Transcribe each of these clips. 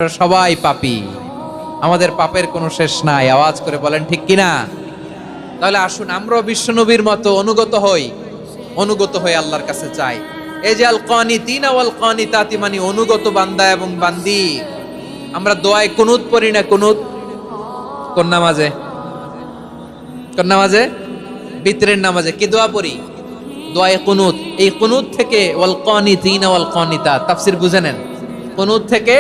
আমরা সবাই পাপী, আমাদের পাপের কোনো শেষ নাই। আওয়াজ করে বলেন ঠিক কিনা? তাহলে আসুন আমরাও বিশ্বনবীর মতো অনুগত হয়ে আল্লাহর কাছে চাই। এই যে আল কানিতিনা ওয়াল কানিতাতি, মানে অনুগত বান্দা এবং বান্দি। আমরা দোয়ায় কুনুত পড়ি না? কুনুত কোন নামাজে? বিতরের নামাজে কি দোয়া পড়ি? দোয়ায়ে কুনুত। এই কুনুত থেকে ওয়াল কানিতিনা ওয়াল কানিতাত তাফসীর বুঝে নেন। কুনুত থেকে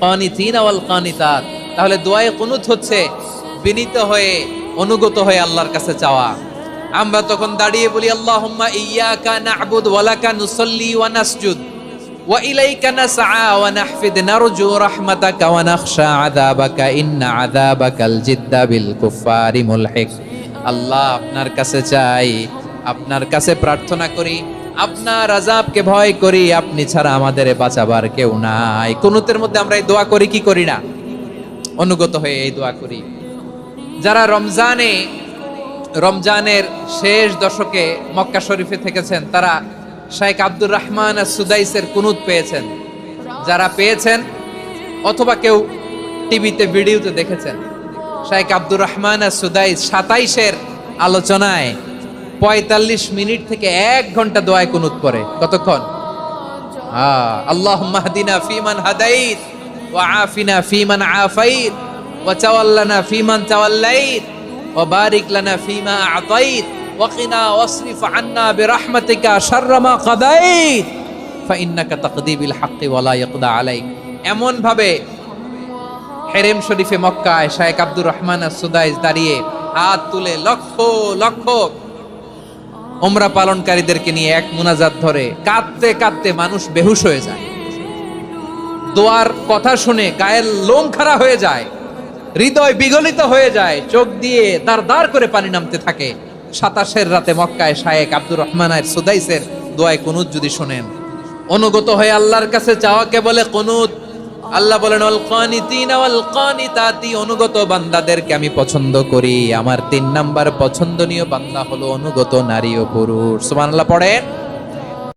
কানিতিনা ওয়াল কানিতাত, তাহলে দোয়ায়ে কুনুত হচ্ছে বিনীত হয়ে অনুগত হয়ে আল্লাহর কাছে চাওয়া। আমরা তখন দাঁড়িয়ে বলি আল্লাহুম্মা ইয়্যাকা না'বুদু ওয়া লাকা নুসাল্লি ওয়া নাসজুদ ওয়া ইলাইকা নাসআ ওয়া নাহফিদ নারজু রাহমাতাকা ওয়া নাখশা আযাবাকা ইন্না আযাবাকাল জিদ্দা বিল কুফফারি মুলহিক। আল্লাহ, আপনার কাছে চাই, আপনার কাছে প্রার্থনা করি, আপনার আযাবকে ভয় করি, আপনি ছাড়া আমাদের বাঁচাবার কেউ নাই। কুনুতের মধ্যে আমরা এই দোয়া করি কি করি না? অনুগত হয়ে এই দোয়া করি। যারা রমজানের শেষ দশকে মক্কা শরীফে থেকেছেন তারা শাইখ আব্দুর রহমান আস-সুদাইসের কুনুত পেয়েছেন। যারা পেয়েছেন অথবা কেউ টিভিতে ভিডিওতে দেখেছেন, শাইখ আব্দুর রহমান আস-সুদাইস 27-এর আলোচনায় 45 মিনিট থেকে 1 ঘন্টা দোয়ায় কুনুত পড়ে। কতক্ষণ? আল্লাহুম্মা হদিনা ফিমান হাদাইত ওয়া আফিনা ফিমান আফাইত ওয়া তাওয়াল্লানা ফিমান তাওয়াল্লাইত ওয়া বারিক লানা ফিমা আ'তাইত ওয়া কিনা ওয়াসরিফ আন্না বিরহমাতিকা শাররা মা কাদাইত ফা ইন্নাকা তাকদি বিল হাক্কি ওয়া লা ইয়াকদা আলাইক। এমন ভাবে হেরেম শরীফে মক্কায় শাইখ আব্দুর রহমান আস-সুদাইস দাঁড়িয়ে হাত তুলে লক্ষ লক্ষ উমরা পালনকারীদেরকে নিয়ে এক মুনাজাত ধরে কাঁদতে কাঁদতে মানুষ বেহুশ হয়ে যায়। দোয়ার কথা শুনে গায়ের লোম খাড়া হয়ে যায়, হৃদয় বিগলিত হয়ে যায়, চোখ দিয়ে দাঁড় করে পানি নামতে থাকে। 27-এর রাতে মক্কায় শাইখ আব্দুর রহমান আস-সুদাইসের দোয়ায় কুনুত যদি শোনেন, অনুগত হয়ে আল্লাহর কাছে চাওয়াকে বলে কুনুত। আল্লাহ বলেন আল কানিতিনা ওয়াল কানিতাতি, অনুগত বান্দাদেরকে আমি পছন্দ করি। আমার 3 নাম্বার পছন্দনীয় বান্দা হলো অনুগত নারী ও পুরুষ। সুবহানাল্লাহ পড়েন।